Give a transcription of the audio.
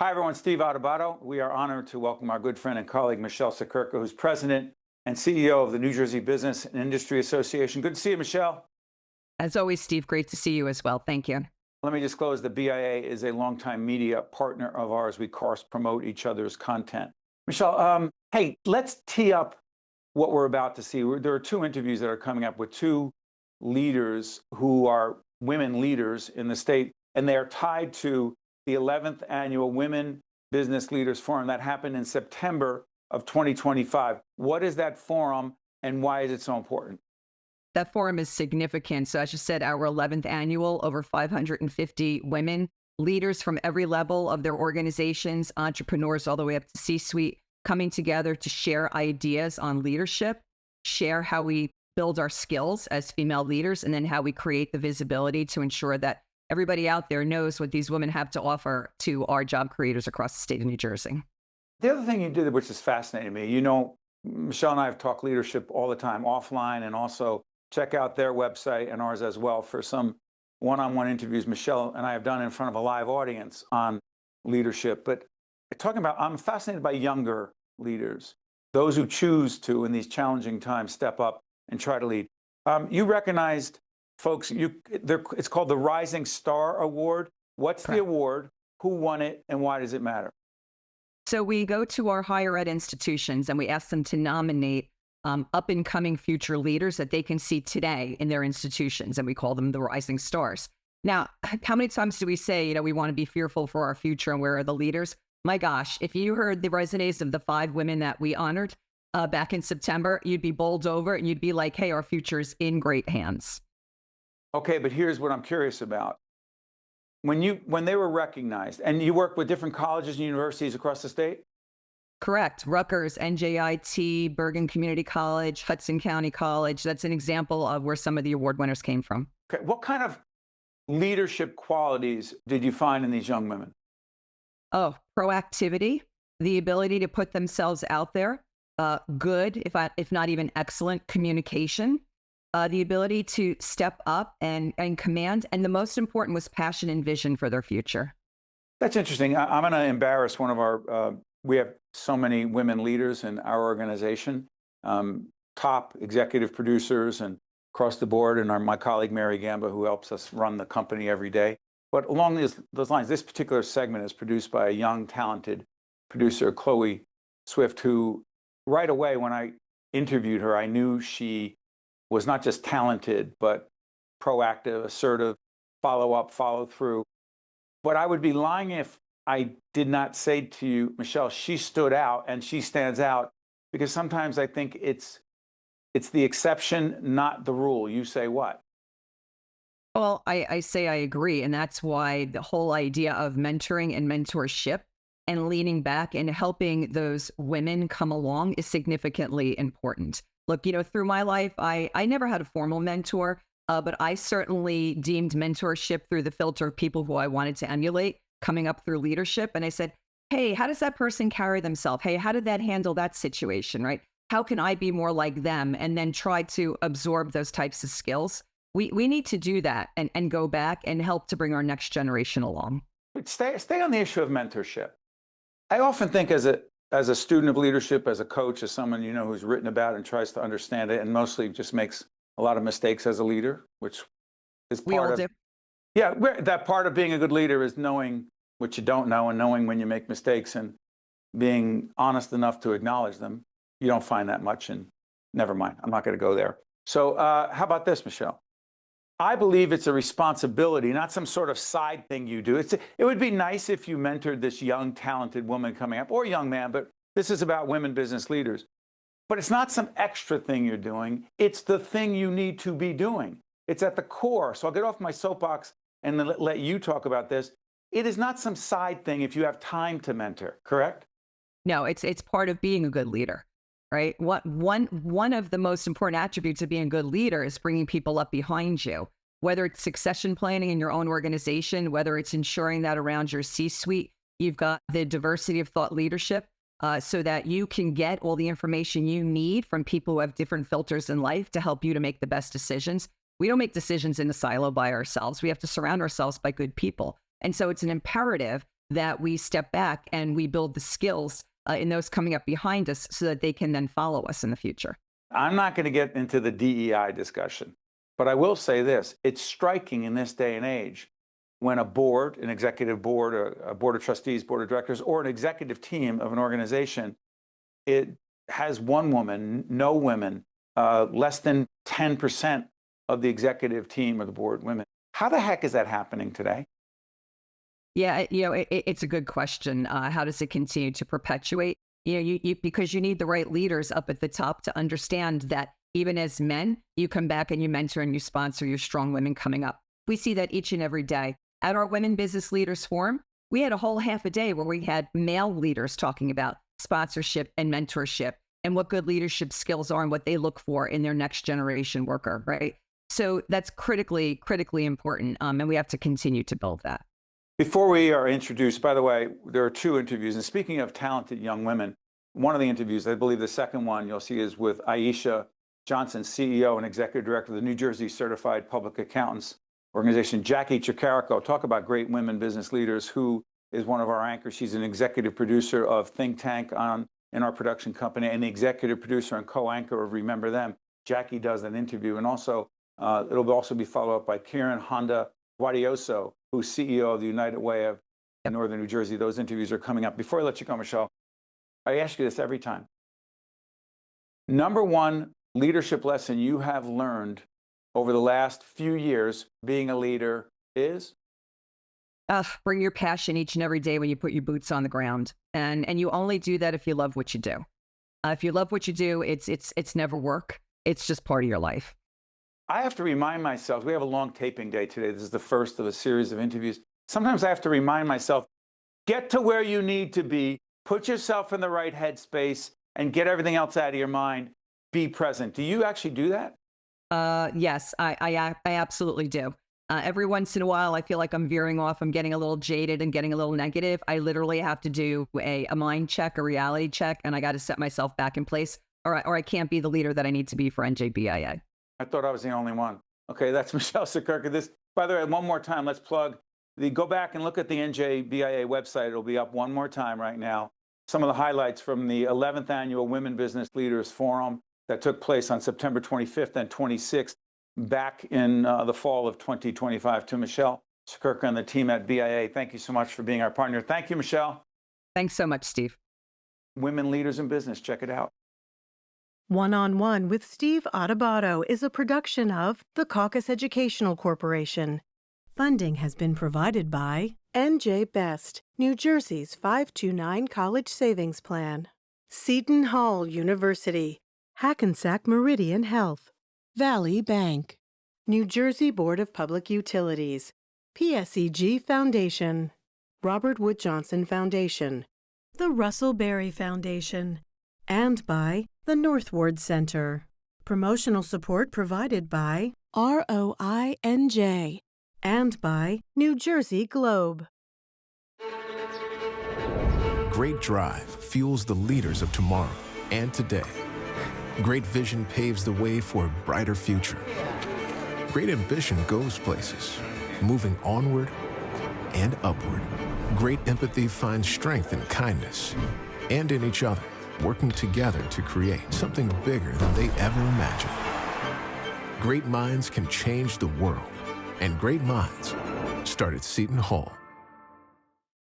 Hi, everyone. Steve Adubato. We are honored to welcome our good friend and colleague, Michele Siekerka, who's president and CEO of the New Jersey Business and Industry Association. Good to see you, Michele. As always, Steve, great to see you as well. Thank you. Let me disclose the BIA is a longtime media partner of ours. We cross-promote each other's content. Michele, hey, let's tee up what we're about to see. There are two interviews that are coming up with two leaders who are women leaders in the state, and they are tied to the 11th Annual Women Business Leaders Forum that happened in September of 2025. What is that forum and why is it so important? That forum is significant. So as you said, our 11th annual, over 550 women, leaders from every level of their organizations, entrepreneurs all the way up to C-suite, coming together to share ideas on leadership, share how we build our skills as female leaders, and then how we create the visibility to ensure that everybody out there knows what these women have to offer to our job creators across the state of New Jersey. The other thing you did, which is fascinating me, Michele and I have talked leadership all the time offline, and also check out their website and ours as well for some one-on-one interviews Michele and I have done in front of a live audience on leadership. But I'm fascinated by younger leaders, those who choose to, in these challenging times, step up and try to lead. You recognized folks, it's called the Rising Star Award. What's Correct. the award? Who won it? And why does it matter? So we go to our higher ed institutions and we ask them to nominate up and coming future leaders that they can see today in their institutions. And we call them the Rising Stars. Now, how many times do we say, we want to be fearful for our future and where are the leaders? My gosh, if you heard the resumes of the 5 women that we honored back in September, you'd be bowled over and you'd be like, hey, our future's in great hands. Okay, but here's what I'm curious about. When they were recognized, and you work with different colleges and universities across the state? Correct. Rutgers, NJIT, Bergen Community College, Hudson County College. That's an example of where some of the award winners came from. Okay, what kind of leadership qualities did you find in these young women? Oh, proactivity, the ability to put themselves out there, good, if not even excellent communication, the ability to step up and command. And the most important was passion and vision for their future. That's interesting. I'm going to embarrass one of our, we have so many women leaders in our organization, top executive producers and across the board, and my colleague, Mary Gamba, who helps us run the company every day. But along those lines, this particular segment is produced by a young, talented producer, Chloe Swift, who right away when I interviewed her, I knew she was not just talented, but proactive, assertive, follow up, follow through. But I would be lying if I did not say to you, Michele, she stood out and she stands out, because sometimes I think it's the exception, not the rule. You say what? Well, I say I agree. And that's why the whole idea of mentoring and mentorship and leaning back and helping those women come along is significantly important. Look, through my life, I never had a formal mentor, but I certainly deemed mentorship through the filter of people who I wanted to emulate coming up through leadership. And I said, hey, how does that person carry themselves? Hey, how did that handle that situation, right? How can I be more like them? And then try to absorb those types of skills. We need to do that and go back and help to bring our next generation along. But stay on the issue of mentorship. I often think as a student of leadership, as a coach, as someone who's written about and tries to understand it, and mostly just makes a lot of mistakes as a leader, which is We all part of do. yeah. That part of being a good leader is knowing what you don't know and knowing when you make mistakes and being honest enough to acknowledge them. You don't find that much, and never mind. I'm not going to go there. So how about this, Michele? I believe it's a responsibility, not some sort of side thing you do. It would be nice if you mentored this young, talented woman coming up, or young man, but this is about women business leaders. But it's not some extra thing you're doing. It's the thing you need to be doing. It's at the core. So I'll get off my soapbox and let you talk about this. It is not some side thing if you have time to mentor, correct? No, it's part of being a good leader, right? One of the most important attributes of being a good leader is bringing people up behind you, whether it's succession planning in your own organization, whether it's ensuring that around your C-suite, you've got the diversity of thought leadership so that you can get all the information you need from people who have different filters in life to help you to make the best decisions. We don't make decisions in a silo by ourselves. We have to surround ourselves by good people. And so it's an imperative that we step back and we build the skills in those coming up behind us so that they can then follow us in the future. I'm not going to get into the DEI discussion, but I will say this. It's striking in this day and age when a board, an executive board, a board of trustees, board of directors, or an executive team of an organization, it has one woman, no women, less than 10% of the executive team or the board women. How the heck is that happening today? Yeah, it's a good question. How does it continue to perpetuate? Because you need the right leaders up at the top to understand that even as men, you come back and you mentor and you sponsor your strong women coming up. We see that each and every day. At our Women Business Leaders Forum, we had a whole half a day where we had male leaders talking about sponsorship and mentorship and what good leadership skills are and what they look for in their next generation worker, right? So that's critically important. And we have to continue to build that. Before we are introduced, by the way, there are 2 interviews. And speaking of talented young women, one of the interviews, I believe the second one you'll see is with Aisha Johnson, CEO and Executive Director of the New Jersey Certified Public Accountants Organization. Jackie Siekerka, talk about great women business leaders, who is one of our anchors. She's an executive producer of Think Tank in our production company and the executive producer and co-anchor of Remember Them. Jackie does an interview. And also, it'll also be followed up by Kieran Honda Guadioso, who's CEO of the United Way of Northern New Jersey. Those interviews are coming up. Before I let you go, Michele, I ask you this every time. Number one leadership lesson you have learned over the last few years being a leader is? Bring your passion each and every day when you put your boots on the ground. And you only do that if you love what you do. If you love what you do, it's never work. It's just part of your life. I have to remind myself, we have a long taping day today. This is the first of a series of interviews. Sometimes I have to remind myself, get to where you need to be, put yourself in the right headspace, and get everything else out of your mind. Be present. Do you actually do that? Yes, I absolutely do. Every once in a while, I feel like I'm veering off. I'm getting a little jaded and getting a little negative. I literally have to do a mind check, a reality check, and I got to set myself back in place, or I can't be the leader that I need to be for NJBIA. I thought I was the only one. Okay, that's Michele Siekerka. By the way, one more time, let's plug. Go back and look at the NJBIA website. It'll be up one more time right now. Some of the highlights from the 11th Annual Women Business Leaders Forum that took place on September 25th and 26th, back in the fall of 2025. To Michele Siekerka and the team at BIA, thank you so much for being our partner. Thank you, Michele. Thanks so much, Steve. Women Leaders in Business, check it out. One-on-One with Steve Adubato is a production of the Caucus Educational Corporation. Funding has been provided by NJ Best, New Jersey's 529 College Savings Plan, Seton Hall University, Hackensack Meridian Health, Valley Bank, New Jersey Board of Public Utilities, PSEG Foundation, Robert Wood Johnson Foundation, the Russell Berry Foundation, and by the Northward Center. Promotional support provided by ROINJ and by New Jersey Globe. Great drive fuels the leaders of tomorrow and today. Great vision paves the way for a brighter future. Great ambition goes places, moving onward and upward. Great empathy finds strength in kindness and in each other, working together to create something bigger than they ever imagined. Great minds can change the world, and great minds start at Seton Hall.